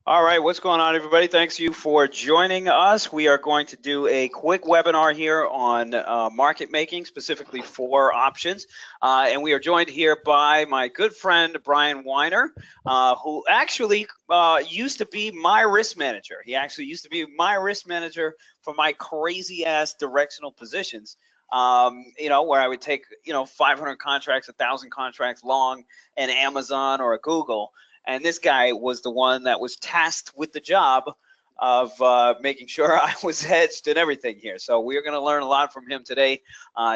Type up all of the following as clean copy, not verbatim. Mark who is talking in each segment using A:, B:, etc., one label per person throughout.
A: All right, what's going on, everybody? Thanks you for joining us. We are going to do a quick webinar here on market making, specifically for options. And we are joined here by my good friend, Bryan Wiener, who actually used to be my risk manager. He actually used to be my risk manager for my crazy ass directional positions. Where I would take, 500 contracts, 1,000 contracts long in Amazon or a Google. And this guy was the one that was tasked with the job of making sure I was hedged and everything here. So we're going to learn a lot from him today,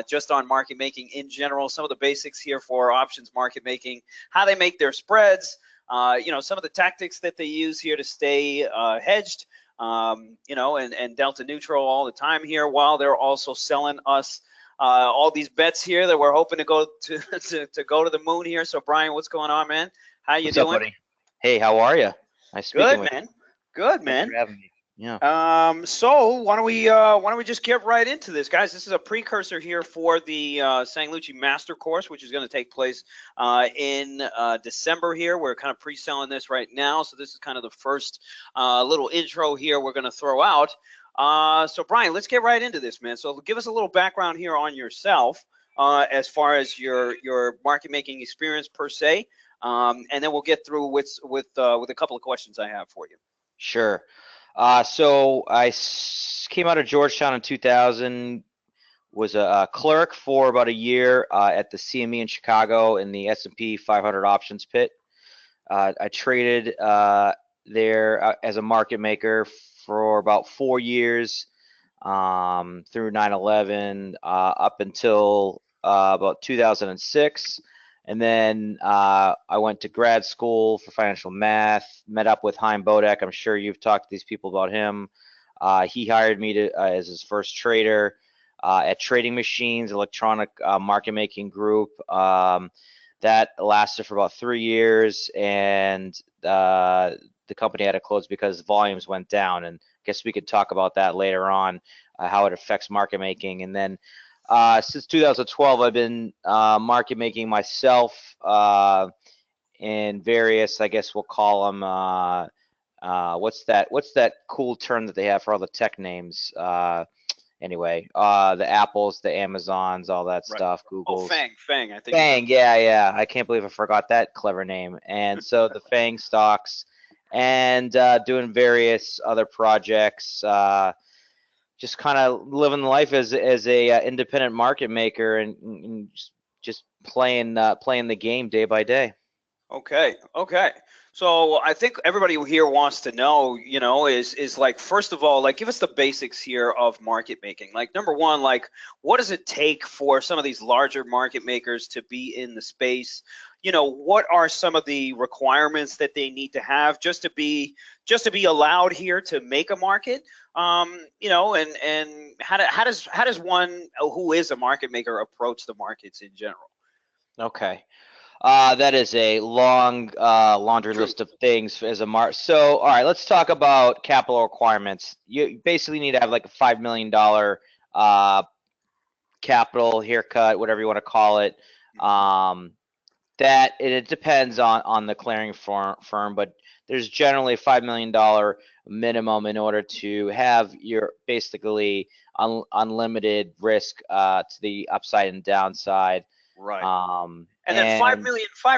A: just on market making in general, some of the basics here for options market making, how they make their spreads, some of the tactics that they use here to stay hedged, and delta neutral all the time here, while they're also selling us all these bets here that we're hoping to go to go to the moon here. So Bryan, what's going on, man? How you doing?
B: What's up, buddy? Hey, how are you? Nice speaking with you.
A: Good,
B: Thanks
A: man.
B: for having me. Yeah.
A: So why don't we just get right into this, guys? This is a precursor here for the Sang Lucci Master Course, which is going to take place in December here. We're kind of pre-selling this right now, so this is kind of the first little intro here we're going to throw out. So Bryan, let's get right into this, man. So give us a little background here on yourself, as far as your market making experience per se. And then we'll get through with a couple of questions I have for you.
B: Sure. So I came out of Georgetown in 2000, was a clerk for about a year at the CME in Chicago in the S&P 500 options pit. I traded there as a market maker for about 4 years through 9/11 up until about 2006. And then I went to grad school for financial math, met up with Chaim Bodek. I'm sure you've talked to these people about him. He hired me as his first trader at Trading Machines, electronic market making group. That lasted for about 3 years, and the company had to close because volumes went down. And I guess we could talk about that later on, how it affects market making. And then since 2012, I've been market making myself in various, I guess we'll call them, what's that cool term that they have for all the tech names? Anyway, the Apples, the Amazons, all that stuff, Google's.
A: Oh, FANG, I think.
B: FANG, yeah. I can't believe I forgot that clever name. And so the FANG stocks, and doing various other projects. Just kind of living life as a independent market maker, and just playing the game day by day.
A: Okay. So I think everybody here wants to know, is like, first of all, like, give us the basics here of market making. Like, number one, like, what does it take for some of these larger market makers to be in the space? What are some of the requirements that they need to have just to be allowed here to make a market? And how does one who is a market maker approach the markets in general?
B: Okay. That is a long laundry list of things as a mark. So, all right, let's talk about capital requirements. You basically need to have like a $5 million capital haircut, whatever you want to call it. That it depends on the clearing firm, but there's generally a $5 million minimum in order to have your basically unlimited risk to the upside and downside.
A: Right. And then 5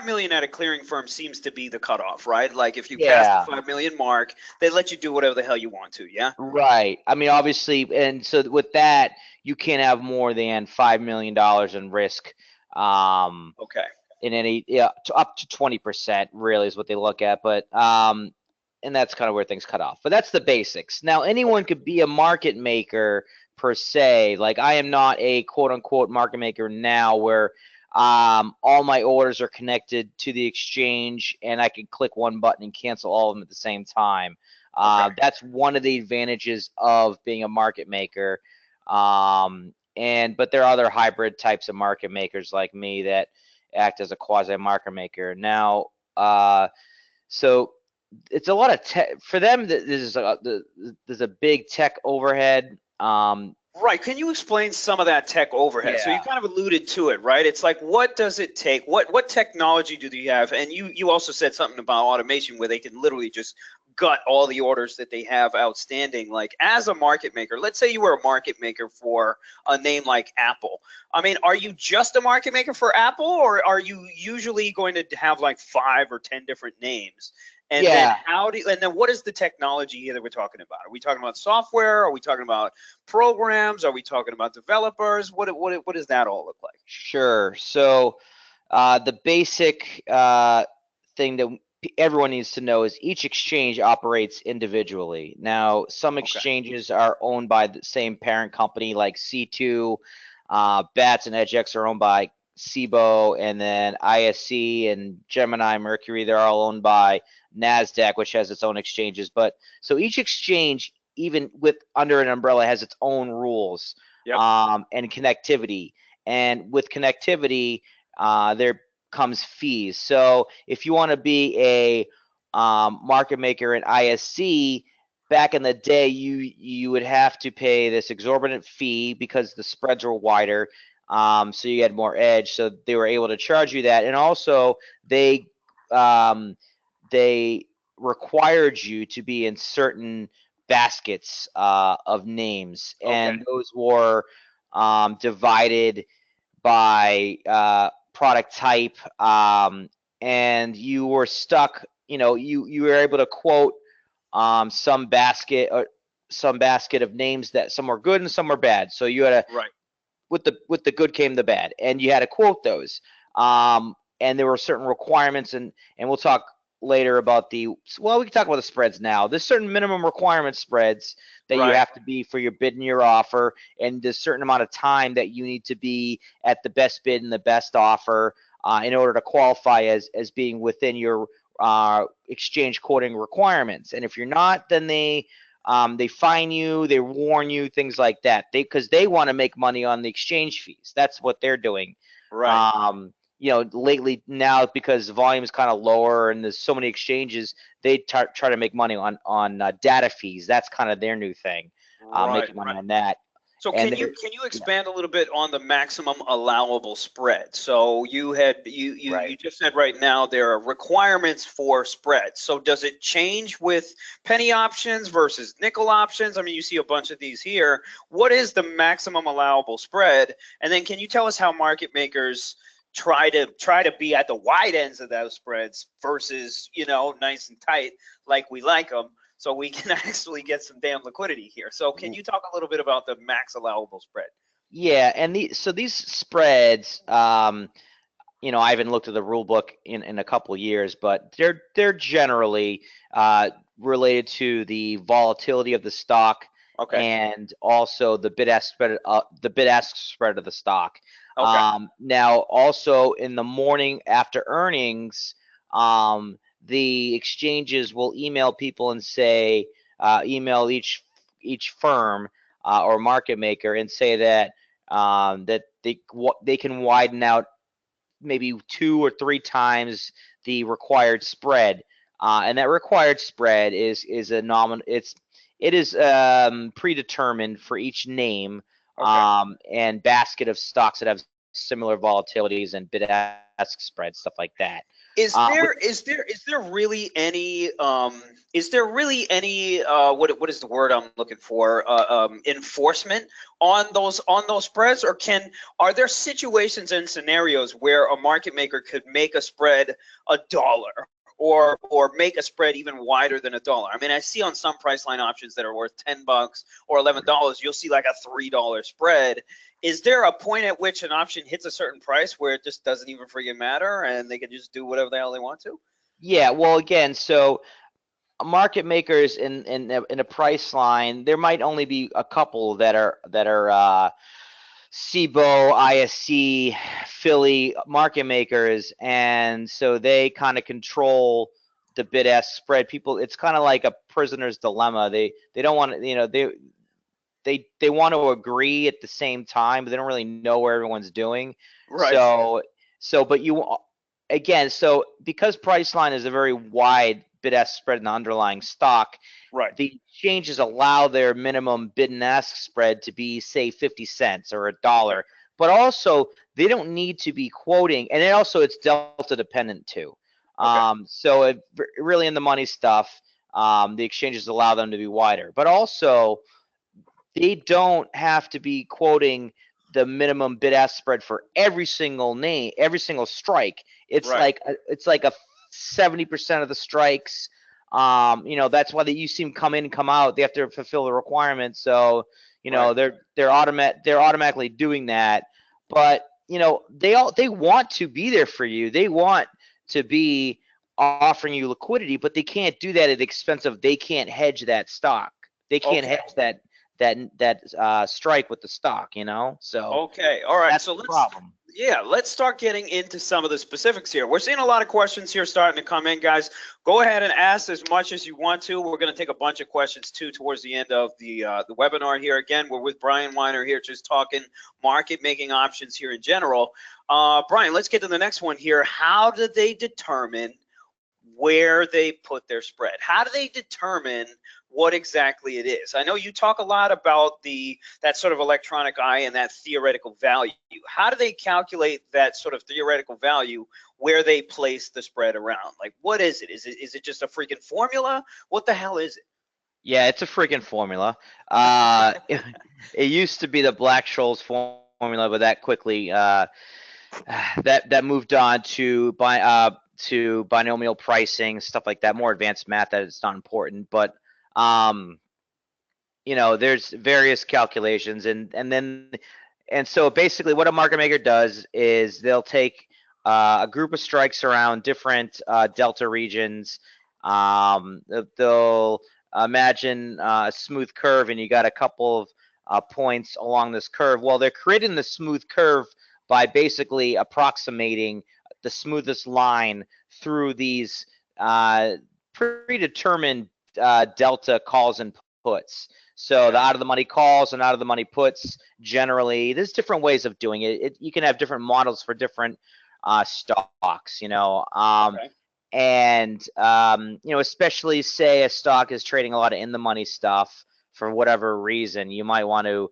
A: million at a clearing firm seems to be the cutoff, right? Like, if you pass the 5 million mark, they let you do whatever the hell you want to, yeah?
B: Right. I mean, obviously, and so with that, you can't have more than $5 million in risk.
A: Okay.
B: In any, up to 20% really is what they look at, but and that's kind of where things cut off. But that's the basics. Now, anyone could be a market maker per se. Like, I am not a quote unquote market maker now, where all my orders are connected to the exchange and I can click one button and cancel all of them at the same time. Okay. That's one of the advantages of being a market maker. But there are other hybrid types of market makers like me that act as a quasi market maker. Now, so it's a lot of tech for them. There's a big tech overhead.
A: Right. Can you explain some of that tech overhead?
B: Yeah.
A: So you kind of alluded to it, right? It's like, what does it take? What technology do you have? And you also said something about automation where they can literally just gut all the orders that they have outstanding. Like as a market maker, let's say you were a market maker for a name like Apple. I mean, are you just a market maker for Apple, or are you usually going to have like 5 or 10 different names? And then what is the technology here that we're talking about? Are we talking about software? Are we talking about programs? Are we talking about developers? What does that all look like?
B: Sure. So the basic thing that everyone needs to know is each exchange operates individually. Now, some exchanges are owned by the same parent company, like C2, BATS and EdgeX are owned by Cboe, and then ISC and Gemini, Mercury, they're all owned by NASDAQ, which has its own exchanges. But so each exchange, even with under an umbrella, has its own rules and connectivity. And with connectivity, there comes fees. So if you want to be a market maker in ISC, back in the day, you would have to pay this exorbitant fee because the spreads were wider. So you had more edge. So they were able to charge you that, and also they required you to be in certain baskets of names, and those were divided by product type, and you were stuck. You were able to quote some basket of names that some were good and some were bad. So you had with the good came the bad, and you had to quote those. And there were certain requirements, and we'll talk later about we can talk about the spreads now. There's certain minimum requirement spreads that you have to be for your bid and your offer, and there's a certain amount of time that you need to be at the best bid and the best offer in order to qualify as being within your exchange quoting requirements. And if you're not, then they fine you, they warn you, things like that. Because they want to make money on the exchange fees. That's what they're doing. Lately now, because the volume is kind of lower and there's so many exchanges, they try to make money on data fees. That's kind of their new thing, making money on that.
A: So can you expand a little bit on the maximum allowable spread? So you just said right now there are requirements for spreads. So does it change with penny options versus nickel options? I mean, you see a bunch of these here. What is the maximum allowable spread? And then can you tell us how market makers try to be at the wide ends of those spreads versus nice and tight like we like them, so we can actually get some damn liquidity here? So can you talk a little bit about the max allowable spread?
B: Yeah, and these spreads, I haven't looked at the rule book in a couple of years, but they're generally related to the volatility of the stock, and also the bid-ask spread of the stock. Now, also in the morning after earnings, the exchanges will email people and say, email each firm or market maker and say that they can widen out maybe 2 or 3 times the required spread, and that required spread is predetermined for each name. And basket of stocks that have similar volatilities and bid-ask spreads, stuff like that.
A: Is there really any what is the word I'm looking for, enforcement on those spreads, or are there situations and scenarios where a market maker could make a spread $1 or make a spread even wider than $1? I mean, I see on some price line options that are worth $10 or $11, you'll see like a $3 spread. Is there a point at which an option hits a certain price where it just doesn't even freaking matter and they can just do whatever the hell they want to?
B: Yeah, well, again, so market makers in a price line, there might only be a couple that are Cboe, ISC, Philly market makers, and so they kind of control the bid-ask spread. People, it's kind of like a prisoner's dilemma. They don't want to, they want to agree at the same time, but they don't really know where everyone's doing. So because Priceline is a very wide bid-ask spread in the underlying stock, the exchanges allow their minimum bid and ask spread to be, say, 50 cents or $1. But also, they don't need to be quoting, and it's delta dependent too. So really in the money stuff, The exchanges allow them to be wider, but also they don't have to be quoting the minimum bid ask spread for every single name, every single strike. It's
A: Right.
B: like a 70% of the strikes. That's why you see them come in and come out. They have to fulfill the requirements. So,
A: Right.
B: they're automatically doing that. But, they want to be there for you. They want to be offering you liquidity, but they can't do that at the expense of, they can't hedge that stock. They can't
A: Okay.
B: hedge that strike with the stock, so
A: Okay. All right.
B: that's
A: So
B: the problem.
A: let's start getting into some of the specifics here. We're seeing a lot of questions here starting to come in, guys. Go ahead and ask as much as you want to. We're going to take a bunch of questions too towards the end of the webinar here. Again, we're with Bryan Wiener here, just talking market making options here in general. Bryan, let's get to the next one here. How do they determine where they put their spread? How do they determine what exactly it is? I know you talk a lot about that sort of electronic eye and that theoretical value. How do they calculate that sort of theoretical value where they place the spread around? Like, what is it? Is it just a freaking formula? What the hell is it?
B: Yeah, it's a freaking formula. It used to be the Black-Scholes formula, but that quickly that moved on to binomial pricing, stuff like that, more advanced math that it's not important. But there's various calculations, and so basically what a market maker does is they'll take a group of strikes around different delta regions. They'll imagine a smooth curve, and you got a couple of points along this curve. Well, they're creating the smooth curve by basically approximating the smoothest line through these predetermined delta calls and puts. So the out of the money calls and out of the money puts, generally, there's different ways of doing it. You can have different models for different stocks,
A: Okay.
B: and especially say a stock is trading a lot of in the money stuff for whatever reason, you might want to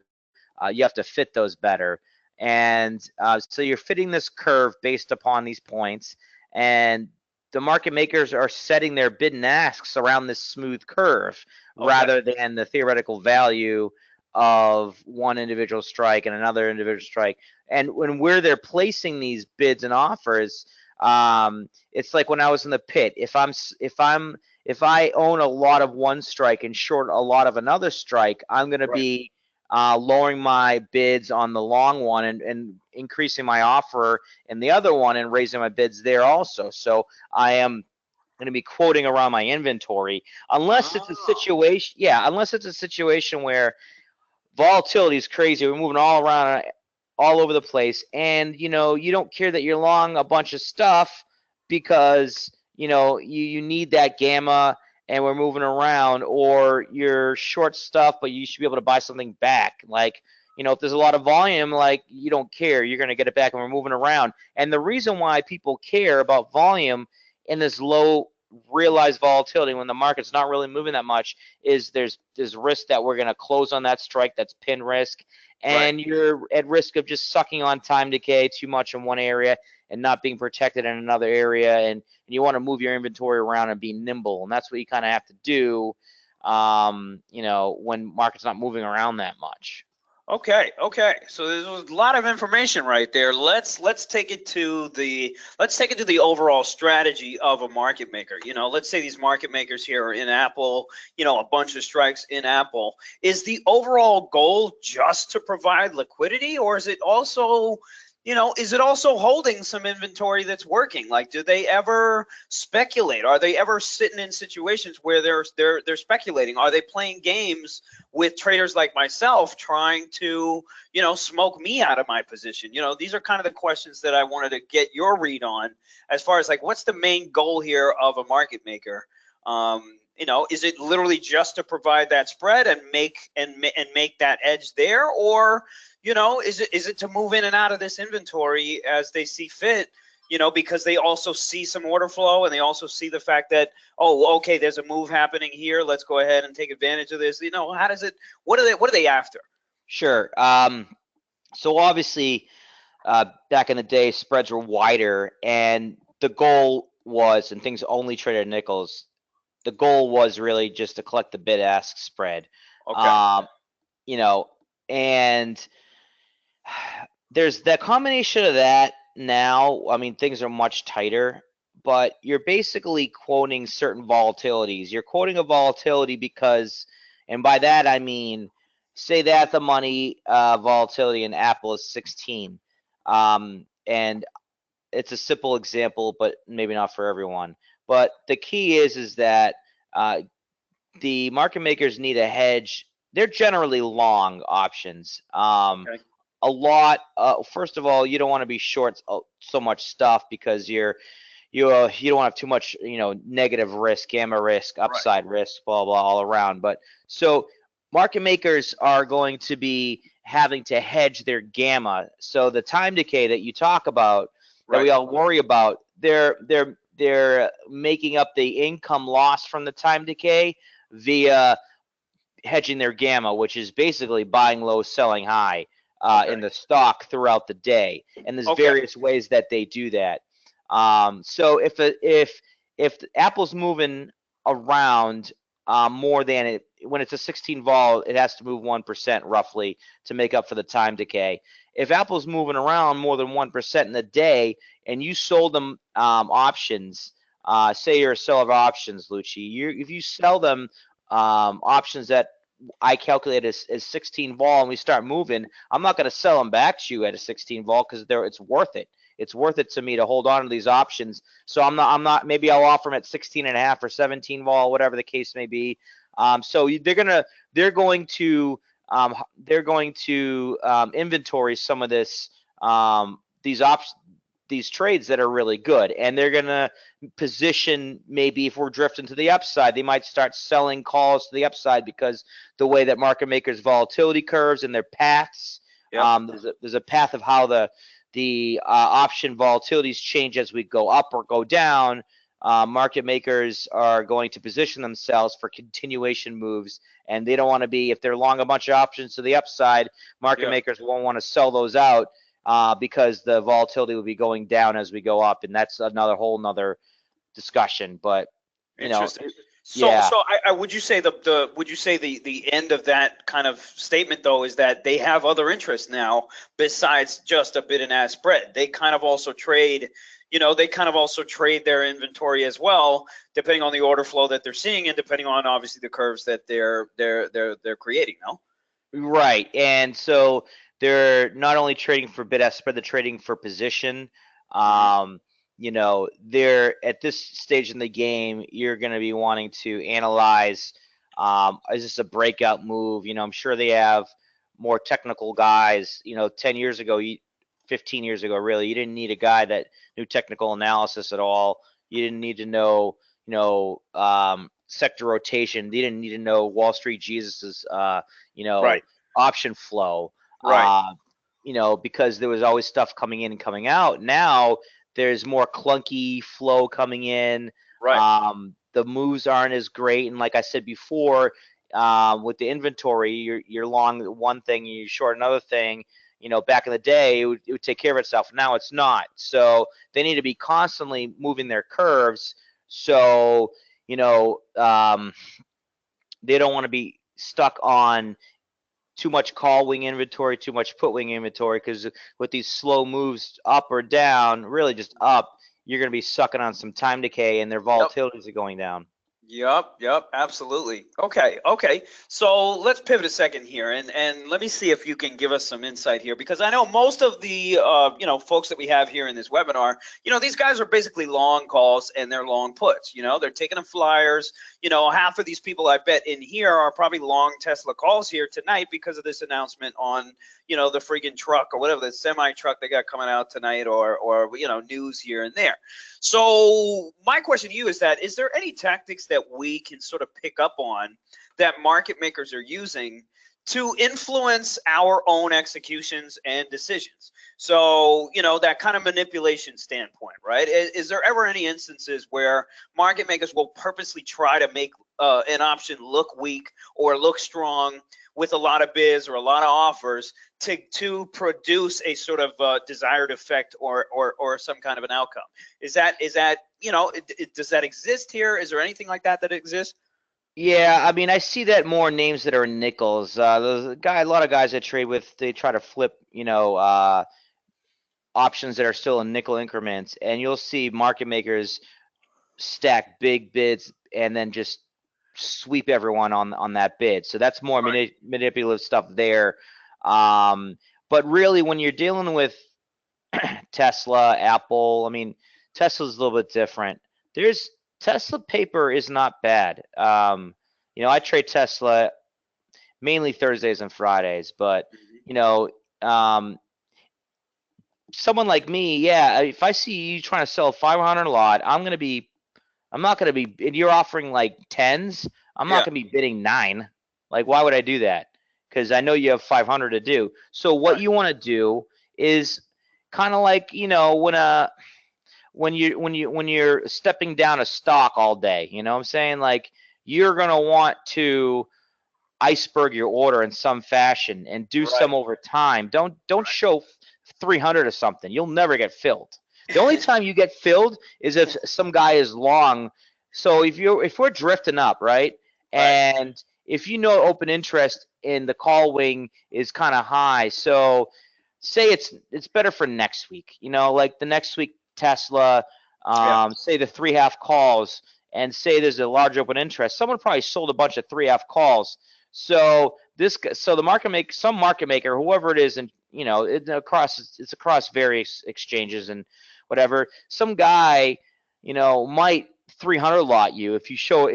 B: you have to fit those better. And so you're fitting this curve based upon these points, and the market makers are setting their bid and asks around this smooth curve rather than the theoretical value of one individual strike and another individual strike. And where they're placing these bids and offers, it's like when I was in the pit. If I own a lot of one strike and short a lot of another strike, I'm going to be lowering my bids on the long one and increasing my offer in the other one and raising my bids there also. So I am going to be quoting around my inventory, unless it's a situation. Yeah, unless it's a situation where volatility is crazy. We're moving all around, all over the place, and you don't care that you're long a bunch of stuff because you need that gamma and we're moving around, or you're short stuff but you should be able to buy something back. Like, if there's a lot of volume, like, you don't care, you're going to get it back and we're moving around. And the reason why people care about volume in this low realized volatility when the market's not really moving that much is there's risk that we're going to close on that strike. That's pin risk, and you're at risk of just sucking on time decay too much in one area and not being protected in another area, and you want to move your inventory around and be nimble, and that's what you kind of have to do when market's not moving around that much.
A: Okay. So there's a lot of information right there. Let's take it to the overall strategy of a market maker. Let's say these market makers here are in Apple, a bunch of strikes in Apple. Is the overall goal just to provide liquidity, or is it also holding some inventory that's working? Like, do they ever speculate? Are they ever sitting in situations where they're speculating? Are they playing games with traders like myself, trying to, smoke me out of my position? These are kind of the questions that I wanted to get your read on, as far as like, what's the main goal here of a market maker? Is it literally just to provide that spread and make that edge there, or is it to move in and out of this inventory as they see fit? Because they also see some order flow, and they also see the fact that, oh, okay, there's a move happening here. Let's go ahead and take advantage of this. How does it? What are they after?
B: Sure. So obviously, back in the day, spreads were wider, and the goal was, and things only traded at nickels. the goal was really just to collect the bid-ask spread.
A: Okay.
B: You know, and there's that combination of that now. I mean, things are much tighter, but you're basically quoting certain volatilities. You're quoting a volatility because, and by that I mean, say that the money volatility in Apple is 16, and it's a simple example, but maybe not for everyone. But the key is that the market makers need a hedge. They're generally long options.
A: Okay.
B: A lot. First of all, you don't want to be short so much stuff because you don't have too much negative risk, gamma risk, upside risk, blah blah all around. But so market makers are going to be having to hedge their gamma. So the time decay that you talk about, that we all worry about, they're making up the income loss from the time decay via hedging their gamma, which is basically buying low, selling high in the stock throughout the day. And there's various ways that they do that. So if Apple's moving around more than it, when it's a 16 vol, it has to move 1% roughly to make up for the time decay. If Apple's moving around more than 1% in a day, and you sold them options, say you're a seller of options, Lucci, if you sell them options that I calculate as 16 vol and we start moving, I'm not going to sell them back to you at a 16 vol because it's worth it. It's worth it to me to hold on to these options. So I'm not. Maybe I'll offer them at 16 and a half or 17 vol, whatever the case may be. So they're going to inventory some of these trades that are really good, and they're gonna position, maybe if we're drifting to the upside, they might start selling calls to the upside because the way that market makers volatility curves and their paths. There's a path of how the option volatilities change as we go up or go down. Market makers are going to position themselves for continuation moves, and they don't want to be, if they're long a bunch of options to the upside, market makers won't want to sell those out because the volatility will be going down as we go up, and that's whole nother discussion. But
A: interesting. So I would you say the end of that kind of statement though is that they have other interests now besides just a bid and ask spread. They kind of also trade, their inventory as well, depending on the order flow that they're seeing and depending on obviously the curves that they're creating. No.
B: Right, and so they're not only trading for bid ask spread, they're trading for position. They're at this stage in the game, you're going to be wanting to analyze, is this a breakout move? I'm sure they have more technical guys. 10 years ago, 15 years ago, really, you didn't need a guy that knew technical analysis at all. You didn't need to know, sector rotation. You didn't need to know Wall Street Jesus's, option flow. Because there was always stuff coming in and coming out. Now there's more clunky flow coming in. The moves aren't as great, and like I said before, with the inventory, you're long one thing, you're short another thing. Back in the day, it would take care of itself. Now it's not. So they need to be constantly moving their curves. So they don't want to be stuck on too much call wing inventory, too much put wing inventory, because with these slow moves up or down, really just up, you're going to be sucking on some time decay and their volatilities are going down.
A: Yep, absolutely. Okay. So let's pivot a second here, and let me see if you can give us some insight here, because I know most of the folks that we have here in this webinar, these guys are basically long calls and they're long puts. They're taking them flyers. Half of these people I bet in here are probably long Tesla calls here tonight because of this announcement on the friggin' truck or whatever, the semi truck they got coming out tonight, or news here and there. So my question to you is there any tactics that we can sort of pick up on that market makers are using to influence our own executions and decisions? So, that kind of manipulation standpoint, right? Is there ever any instances where market makers will purposely try to make an option look weak or look strong with a lot of bids or a lot of offers to produce a sort of desired effect or some kind of an outcome? Is that does that exist here? Is there anything like that exists?
B: Yeah, I mean, I see that more in names that are in nickels. There's a lot of guys I trade with, they try to flip, options that are still in nickel increments, and you'll see market makers stack big bids and then just sweep everyone on that bid. So that's more manipulative stuff there. But really, when you're dealing with Tesla, Apple, I mean, Tesla's a little bit different. Tesla paper is not bad. I trade Tesla mainly Thursdays and Fridays, but someone like me, yeah, if I see you trying to sell 500 a lot, I'm not gonna be, and you're offering like tens, I'm not gonna be bidding 9. Like, why would I do that? Because I know you have 500 to do. So what you want to do is kind of like, when you're stepping down a stock all day, you know what I'm saying? Like, you're gonna want to iceberg your order in some fashion and do some over time. Don't show 300 or something. You'll never get filled. The only time you get filled is if some guy is long. So if we're drifting up, right? And if open interest in the call wing is kind of high, so say it's better for next week, like the next week Tesla, say the 3.5 calls, and say there's a large open interest, someone probably sold a bunch of 3.5 calls. So some market maker, whoever it is, and it's across various exchanges and whatever, some guy, might 300 lot you if you show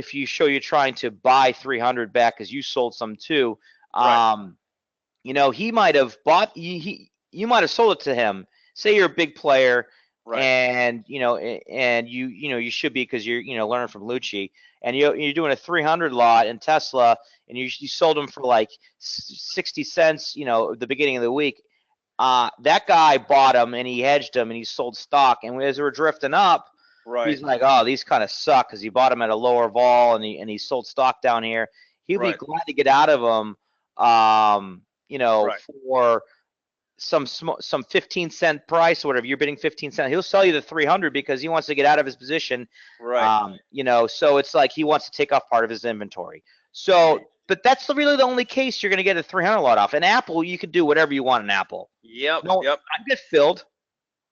B: you're trying to buy 300 back because you sold some too. He might have bought, you might have sold it to him. Say you're a big player, and you should be, because you're learning from Lucci, and you're doing a 300 lot in Tesla, and you sold them for like 60 cents, at the beginning of the week. That guy bought them and he hedged them and he sold stock, and as we're drifting up, he's like, oh, these kind of suck, because he bought them at a lower vol and he sold stock down here. He'll be glad to get out of them, for some 15-cent price or whatever. You're bidding 15 cents. He'll sell you the 300 because he wants to get out of his position. So it's like he wants to take off part of his inventory. So, but that's really the only case you're going to get a 300 lot off. In Apple, you can do whatever you want in Apple.
A: Yep.
B: I get filled.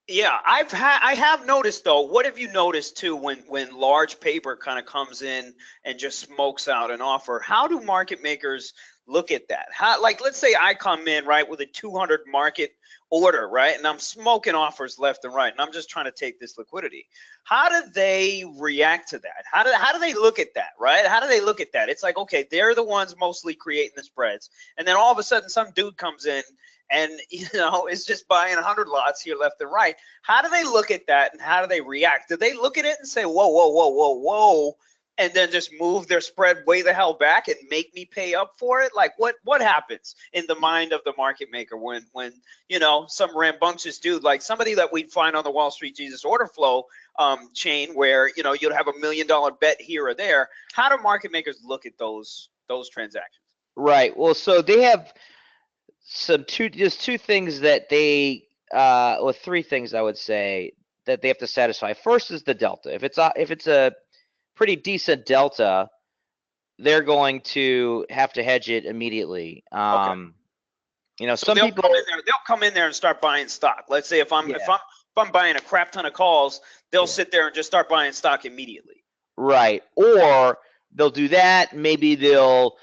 A: Yeah, I have noticed though. What have you noticed too when large paper kind of comes in and just smokes out an offer? How do market makers look at that? Like, let's say I come in with a 200 market order, and I'm smoking offers left and right, and I'm just trying to take this liquidity. How do they react to that? How do they look at that, How do they look at that? It's like, okay, they're the ones mostly creating the spreads, and then all of a sudden some dude comes in and is just buying 100 lots here left and right. How do they look at that, and how do they react? Do they look at it and say, whoa, whoa, whoa, whoa, whoa, and then just move their spread way the hell back and make me pay up for it? Like, what happens in the mind of the market maker when some rambunctious dude, like somebody that we'd find on the Wall Street Jesus order flow chain, where you'll have $1 million bet here or there? How do market makers look at those transactions?
B: Right. Well, so they have there's two things that they or three things I would say that they have to satisfy. First is the delta. If it's a pretty decent delta, they're going to have to hedge it immediately. Some people
A: they'll come in there and start buying stock. Let's say if I'm buying a crap ton of calls, they'll sit there and just start buying stock immediately.
B: Right. Or they'll do that. Maybe they'll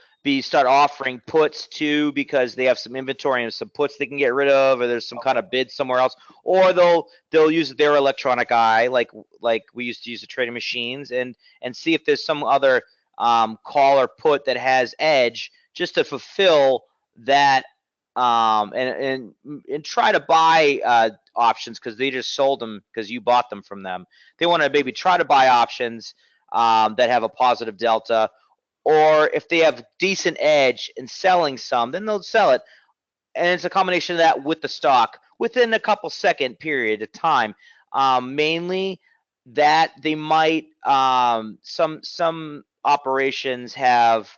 B: start offering puts too, because they have some inventory and some puts they can get rid of, or there's some kind of bid somewhere else. Or they'll use their electronic eye, like we used to use the trading machines, and see if there's some other call or put that has edge, just to fulfill that, and try to buy options, because they just sold them because you bought them from them. They want to maybe try to buy options that have a positive delta. Or if they have decent edge in selling some, then they'll sell it. And it's a combination of that with the stock within a couple second period of time. Mainly that they might some operations have,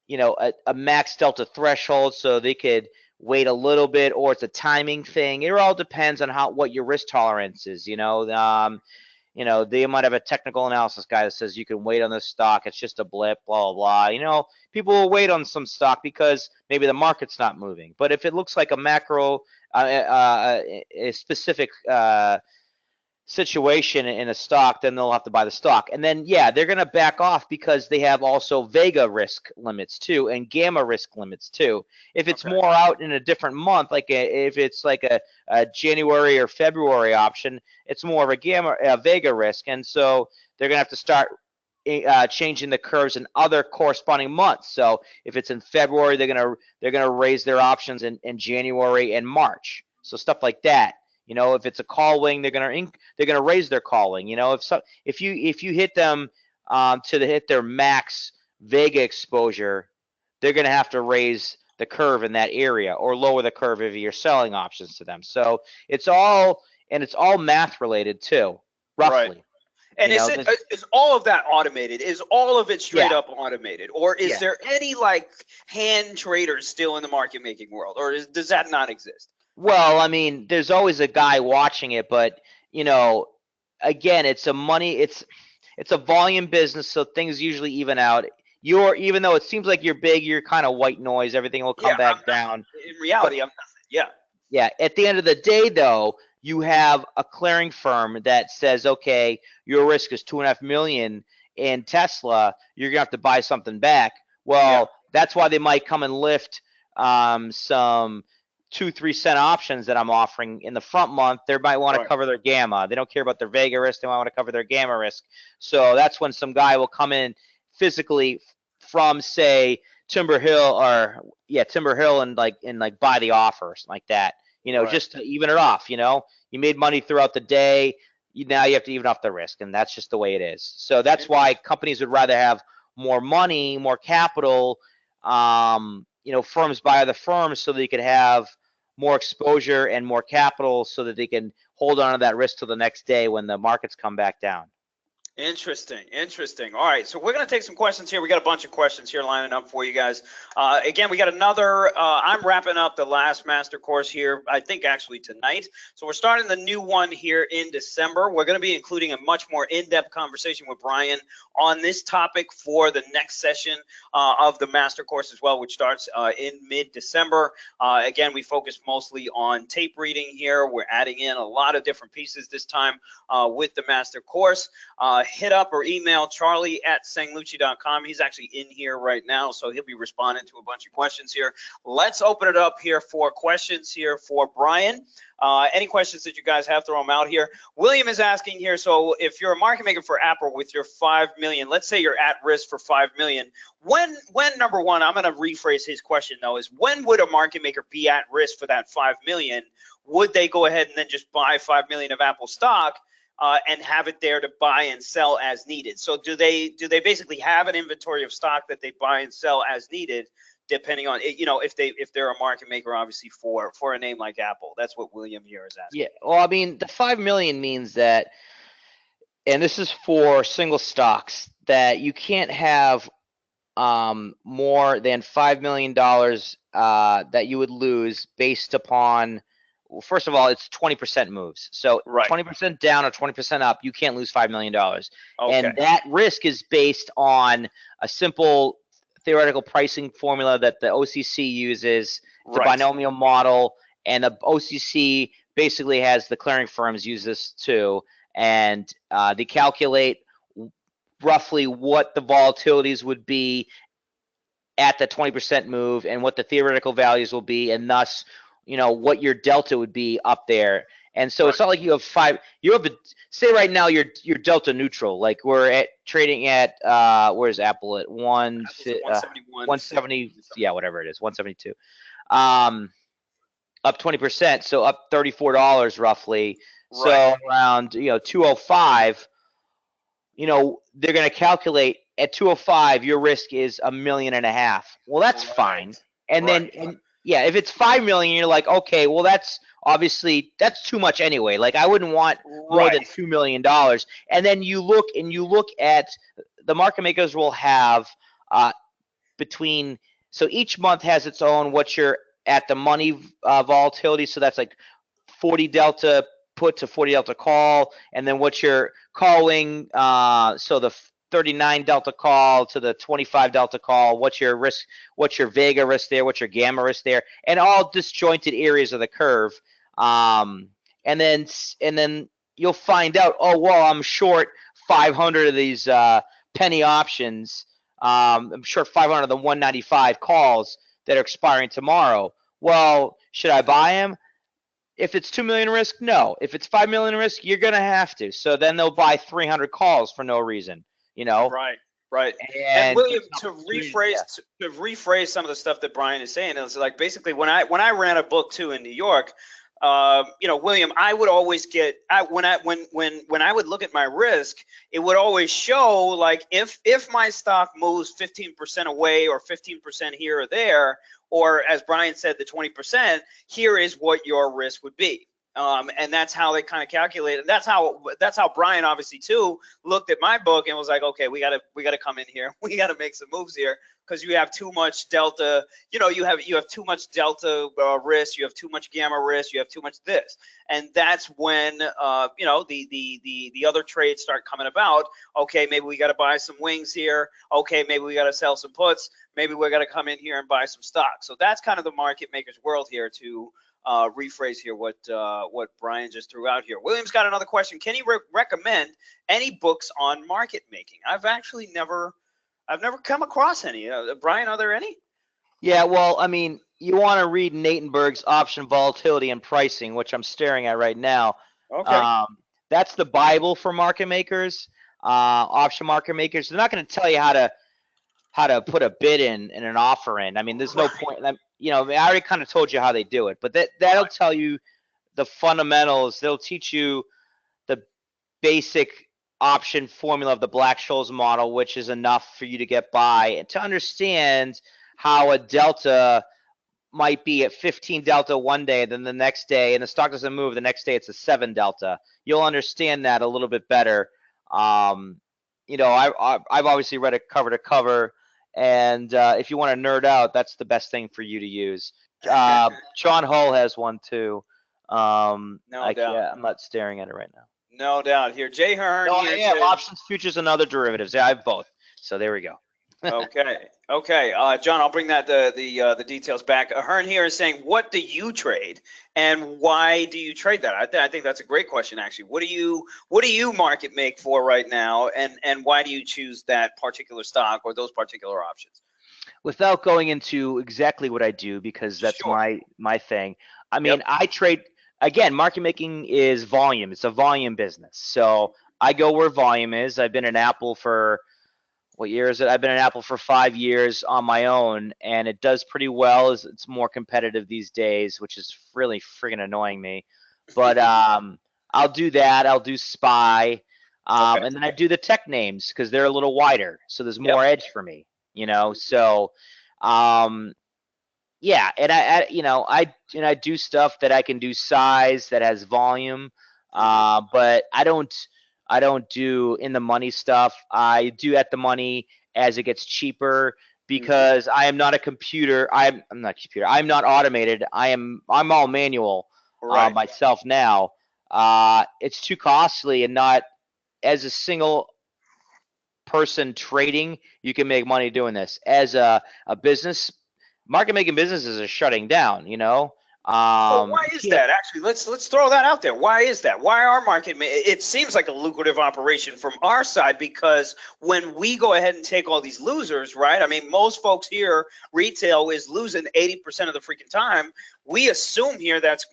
B: you know, a max delta threshold, so they could wait a little bit, or it's a timing thing. It all depends on what your risk tolerance is. You know, they might have a technical analysis guy that says you can wait on this stock. It's just a blip, blah, blah, blah. You know, people will wait on some stock because maybe the market's not moving. But if it looks like a macro, a specific situation in a stock, then they'll have to buy the stock. And then, yeah, they're going to back off because they have also vega risk limits too, and gamma risk limits too. If it's more out in a different month, like if it's like a January or February option, it's more of a vega risk. And so they're going to have to start changing the curves in other corresponding months. So if it's in February, they're going to raise their options in January and March. So stuff like that. You know, if it's a call wing, they're gonna raise their call wing. You know, if you hit them hit their max vega exposure, they're gonna have to raise the curve in that area or lower the curve if you're selling options to them. So it's all math related too, roughly.
A: Right. And is all of that automated? Is all of it straight up automated, or is there any like hand traders still in the market making world, or does that not exist?
B: Well, I mean, there's always a guy watching it, but you know, again, it's a volume business, so things usually even out. Even though it seems like you're big, you're kind of white noise. Everything will come back down.
A: In reality, I'm nothing. Yeah.
B: Yeah. At the end of the day, though, you have a clearing firm that says, okay, your risk is $2.5 million in Tesla. You're gonna have to buy something back. Well, that's why they might come and lift some 2-3 cent options that I'm offering in the front month. They might want to cover their gamma. They don't care about their vega risk. They might want to cover their gamma risk. So that's when some guy will come in physically from, say, Timber Hill and buy the offer or something like that. You know, just to even it off. You know, you made money throughout the day. Now you have to even off the risk, and that's just the way it is. So that's why companies would rather have more money, more capital. You know, firms buy other firms so they could have more exposure and more capital so that they can hold on to that risk till the next day when the markets come back down.
A: Interesting. All right, so we're going to take some questions here. We got a bunch of questions here lining up for you guys. Again, we got another, I'm wrapping up the last master course here, I think actually tonight. So we're starting the new one here in December. We're going to be including a much more in-depth conversation with Bryan on this topic for the next session of the master course as well, which starts in mid-December. Again, we focus mostly on tape reading here. We're adding in a lot of different pieces this time with the master course. Hit up or email charlie@sanglucci.com. He's actually in here right now, so he'll be responding to a bunch of questions here. Let's open it up here for questions here for Bryan. Any questions that you guys have, throw them out here. William is asking here, so if you're a market maker for Apple with your 5 million, let's say you're at risk for 5 million, when number one, I'm going to rephrase his question though, is when would a market maker be at risk for that 5 million? Would they go ahead and then just buy 5 million of Apple stock and have it there to buy and sell as needed? So do they basically have an inventory of stock that they buy and sell as needed, depending on, you know, if they're a market maker, obviously for a name like Apple? That's what William here is asking.
B: Yeah, well, I mean, the 5 million means that, and this is for single stocks, that you can't have more than $5 million that you would lose based upon. Well, first of all, it's 20% moves. So 20% down or 20% up, you can't lose $5 million. Okay. And that risk is based on a simple theoretical pricing formula that the OCC uses, the binomial model, and the OCC basically has the clearing firms use this too. And they calculate roughly what the volatilities would be at the 20% move and what the theoretical values will be, and thus, you know, what your delta would be up there. And so it's not like you have say right now you're delta neutral. Like we're trading at where's Apple at 170, yeah, whatever it is, 172. Up 20%, so up $34 roughly. So around 205, they're going to calculate at 205 your risk is $1.5 million. Well, that's fine. And then Yeah, if it's 5 million, you're like, okay, well that's too much anyway. Like I wouldn't want more than
A: Right.
B: $2 million. And then you look at the market makers will have between, so each month has its own what you're at the money volatility. So that's like 40 delta put to 40 delta call, and then what you're calling, so the 39 delta call to the 25 delta call, what's your risk, what's your vega risk there, what's your gamma risk there, and all disjointed areas of the curve. And then you'll find out, oh well, I'm short 500 of these penny options. I'm short 500 of the 195 calls that are expiring tomorrow. Well, should I buy them? If it's 2 million risk, no. If it's 5 million risk, you're gonna have to. So then they'll buy 300 calls for no reason, you know.
A: Right. Right. And
B: And
A: William, to rephrase some of the stuff that Bryan is saying, is like basically when I ran a book too in New York, William, I would always when I would look at my risk, it would always show like if my stock moves 15% away or 15% here or there, or as Bryan said, the 20%, here is what your risk would be. And that's how they kind of calculate it. That's how Bryan obviously too looked at my book and was like, okay, we gotta come in here. We gotta make some moves here because you have too much delta. You have too much delta risk. You have too much gamma risk. You have too much this, and that's when the other trades start coming about. Okay, maybe we got to buy some wings here. Okay, maybe we got to sell some puts. Maybe we're gonna come in here and buy some stocks. So that's kind of the market maker's world here to rephrase here what Bryan just threw out here. William's got another question. Can you recommend any books on market making? I've never come across any. Bryan, are there any?
B: yeah, well, I mean, you want to read Natenberg's Option Volatility and Pricing, which I'm staring at right now.
A: Okay.
B: That's the Bible for market makers, option market makers. They're not going to tell you how to put a bid in and an offer in. I mean, there's no point. I already kind of told you how they do it, but that'll tell you the fundamentals. They'll teach you the basic option formula of the Black-Scholes model, which is enough for you to get by and to understand how a delta might be at 15 delta one day, then the next day, and the stock doesn't move, the next day it's a 7 delta. You'll understand that a little bit better. I've obviously read it cover to cover. And if you want to nerd out, that's the best thing for you to use. John Hull has one too.
A: No doubt.
B: Yeah, I'm not staring at it right now.
A: No doubt. Here, Jay Hearn.
B: No, I have options, futures, and other derivatives. Yeah, I have both. So there we go.
A: Okay. John, I'll bring that the details back. Hearn here is saying, what do you trade, and why do you trade that? I think that's a great question, actually. What do you market make for right now, and why do you choose that particular stock or those particular options?
B: Without going into exactly what I do, because that's
A: Sure.
B: my thing. I mean, I trade. Again, market making is volume. It's a volume business. So I go where volume is. I've been in Apple for. What year is it? I've been in Apple for 5 years on my own, and it does pretty well. It's more competitive these days, which is really friggin' annoying me. But I'll do that. I'll do SPY, and then I do the tech names because they're a little wider, so there's more edge for me. So yeah, and I do stuff that I can do size that has volume, but I don't do in the money stuff. I do at the money as it gets cheaper because I am not a computer. I'm not a computer. I'm not automated. I'm all manual myself now. It's too costly, and not as a single person trading, you can make money doing this. As a business, market making businesses are shutting down,
A: Well, why is that? Actually, let's throw that out there. Why is that? Why are market? It seems like a lucrative operation from our side because when we go ahead and take all these losers, right? I mean, most folks here, retail is losing 80% of the freaking time. We assume here that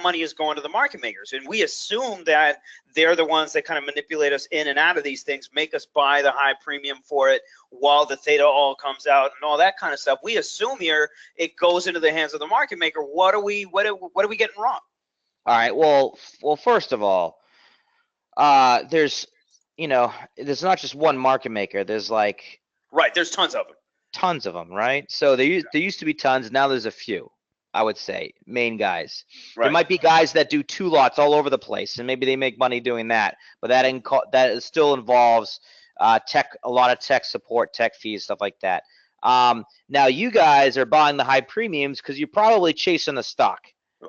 A: money is going to the market makers, and we assume that they're the ones that kind of manipulate us in and out of these things, make us buy the high premium for it while the theta all comes out and all that kind of stuff. We assume here it goes into the hands of the market maker. What are we getting wrong?
B: All right. Well, first of all, there's not just one market maker. There's
A: there's tons of them.
B: Tons of them, right? So there used to be tons. Now there's a few. I would say, main guys.
A: Right.
B: There might be guys that do 2 lots all over the place, and maybe they make money doing that, but that still involves a lot of tech support, tech fees, stuff like that. Now you guys are buying the high premiums because you're probably chasing the stock,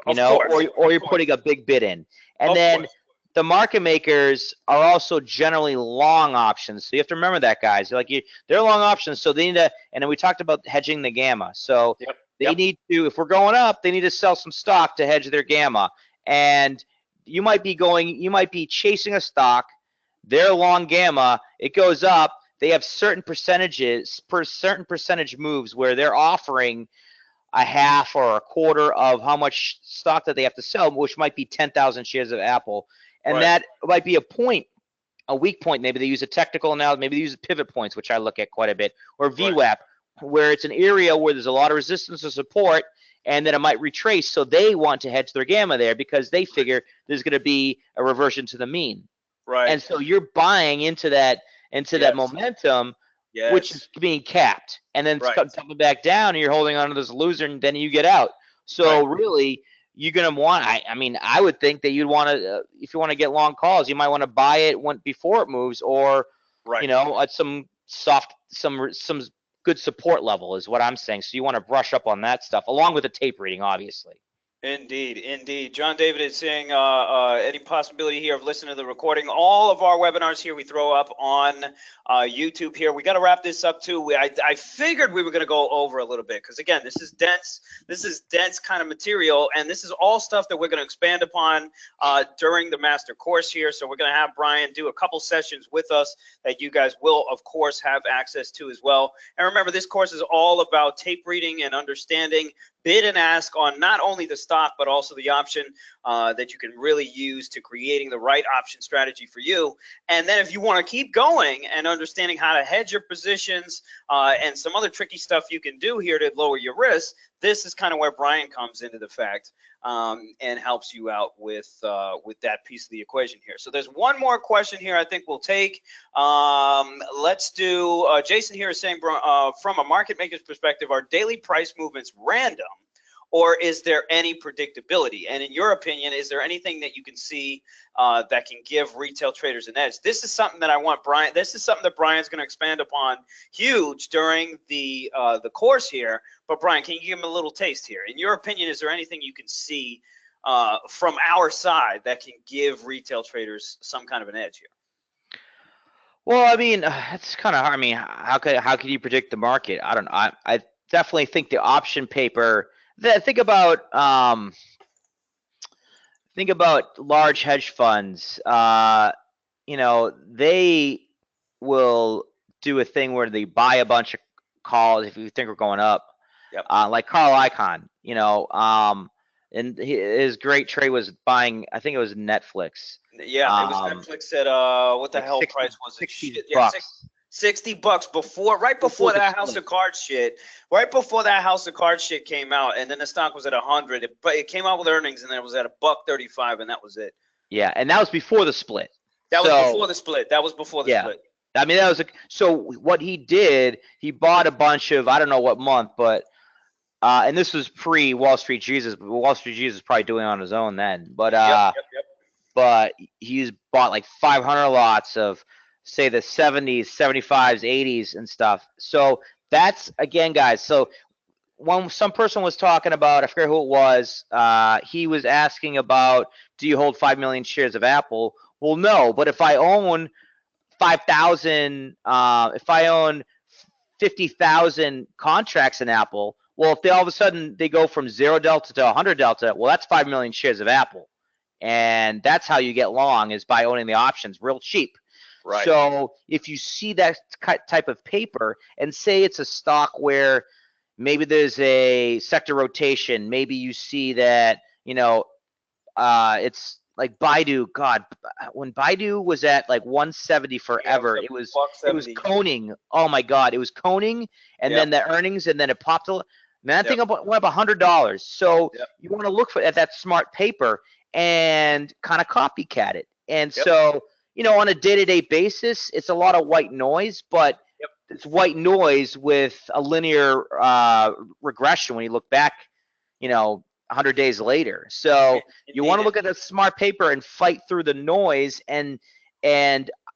B: or you're putting a big bid in, and then the market makers are also generally long options. So you have to remember that, guys. They're long options, so they need to. And then we talked about hedging the gamma. So they need to, if we're going up, they need to sell some stock to hedge their gamma. And you might be chasing a stock. They're long gamma. It goes up. They have certain percentage moves where they're offering a half or a quarter of how much stock that they have to sell, which might be 10,000 shares of Apple. And that might be a weak point. Maybe they use a technical analysis. Maybe they use pivot points, which I look at quite a bit, or VWAP, where it's an area where there's a lot of resistance or support, and then it might retrace. So they want to hedge their gamma there because they figure there's going to be a reversion to the mean. Right. And so you're buying into that momentum, which is being capped, and then it's coming back down, and you're holding on to this loser, and then you get out. So really, you're going to want, I would think that you'd want to, if you want to get long calls, you might want to buy it before it moves, or, at some good support level is what I'm saying. So you want to brush up on that stuff, along with the tape reading, obviously.
A: Indeed. John David is saying any possibility here of listening to the recording. All of our webinars here we throw up on YouTube here. We got to wrap this up too. I figured we were going to go over a little bit because, again, this is dense kind of material, and this is all stuff that we're going to expand upon during the master course here. So we're going to have Bryan do a couple sessions with us that you guys will, of course, have access to as well. And remember, this course is all about tape reading and understanding bid and ask on not only the stock, but also the option that you can really use to creating the right option strategy for you. And then if you want to keep going and understanding how to hedge your positions and some other tricky stuff you can do here to lower your risk, this is kind of where Bryan comes into the fact and helps you out with that piece of the equation here. So there's one more question here I think we'll take. Let's do, Jason here is saying, from a market maker's perspective, are daily price movements random, or is there any predictability? And in your opinion, is there anything that you can see that can give retail traders an edge? This is something that I want Bryan, this is something that Bryan's going to expand upon huge during the course here. But Bryan, can you give him a little taste here? In your opinion, is there anything you can see from our side that can give retail traders some kind of an edge here?
B: Well, I mean, it's kind of hard. I mean, how could you predict the market? I don't know. I definitely think the option paper. Think about large hedge funds. They will do a thing where they buy a bunch of calls if you think we're going up. Yep. Like Carl Icahn, and his great trade was buying, I think it was Netflix.
A: Yeah, it was Netflix at what the hell price was it?
B: $60.
A: $60 right before that House of Cards shit. Right before that House of Cards shit came out, and then the stock was at 100. But it came out with earnings, and then it was at $1.35, and that was it.
B: Yeah, and that was before the split.
A: That was before the split. Split.
B: I mean, so what he did, he bought a bunch of, I don't know what month, but and this was pre Wall Street Jesus, but Wall Street Jesus was probably doing it on his own then. But
A: yep.
B: But he's bought like 500 lots of, say, the 70s, 75s, 80s and stuff. So that's, again, guys, so when some person was talking about, I forget who it was, he was asking about, do you hold 5 million shares of Apple? Well, no, but if I own 5,000, if I own 50,000 contracts in Apple, well, if they all of a sudden they go from 0 delta to 100 delta, well, that's 5 million shares of Apple. And that's how you get long, is by owning the options real cheap. Right. So if you see that type of paper, and say it's a stock where maybe there's a sector rotation, maybe you see that, it's like Baidu. God, when Baidu was at like 170 forever, it was coning. Oh my God, it was coning, and then the earnings, and then it popped. Man, I think it went up $100. So you want to look at that smart paper and kind of copycat it. And so, on a day-to-day basis, it's a lot of white noise, but it's white noise with a linear regression when you look back, 100 days later. So you want to
A: Indeed.
B: look at the smart paper and fight through the noise. And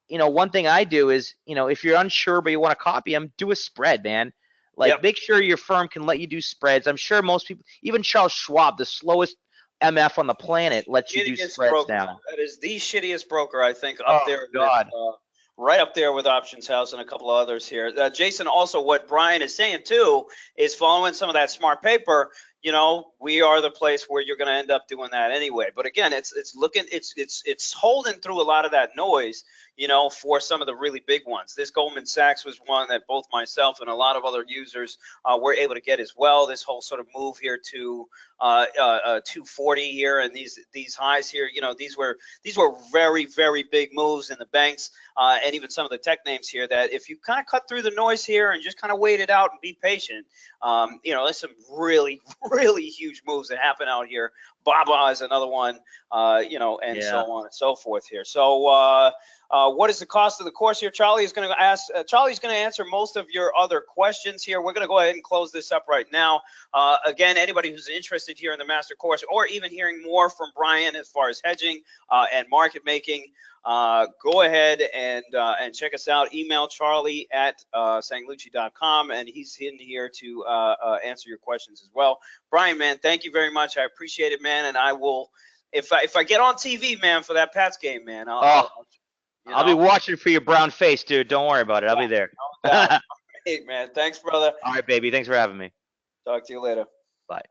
B: one thing I do is, if you're unsure but you want to copy them, do a spread, man. Like,
A: Yep.
B: make sure your firm can let you do spreads. I'm sure most people, even Charles Schwab, the slowest MF on the planet, lets you do
A: Shittiest
B: spreads
A: broker.
B: now.
A: That is the shittiest broker, I think, up there.
B: God.
A: Right up there with Options House and a couple of others here. Jason, also what Bryan is saying too is following some of that smart paper. We are the place where you're going to end up doing that anyway. But again, it's holding through a lot of that noise, for some of the really big ones. This Goldman Sachs was one that both myself and a lot of other users were able to get as well. This whole sort of move here to 240 here, and these highs here, these were very, very big moves in the banks and even some of the tech names here, that if you kind of cut through the noise here and just kind of wait it out and be patient, there's some really, really huge moves that happen out here. Baba is another one, and so on and so forth here. So what is the cost of the course here? Charlie's going to answer most of your other questions here. We're going to go ahead and close this up right now. Again, anybody who's interested here in the master course, or even hearing more from Bryan as far as hedging and market making, go ahead and check us out. Email Charlie at sanglucci.com, and he's in here to answer your questions as well. Bryan, man, thank you very much. I appreciate it, man. And I will, if I get on TV, man, for that Pats game, man,
B: I'll be watching for your brown face, dude. Don't worry about it. I'll be there.
A: Hey, man. Thanks, brother.
B: All right, baby. Thanks for having me.
A: Talk to you later.
B: Bye.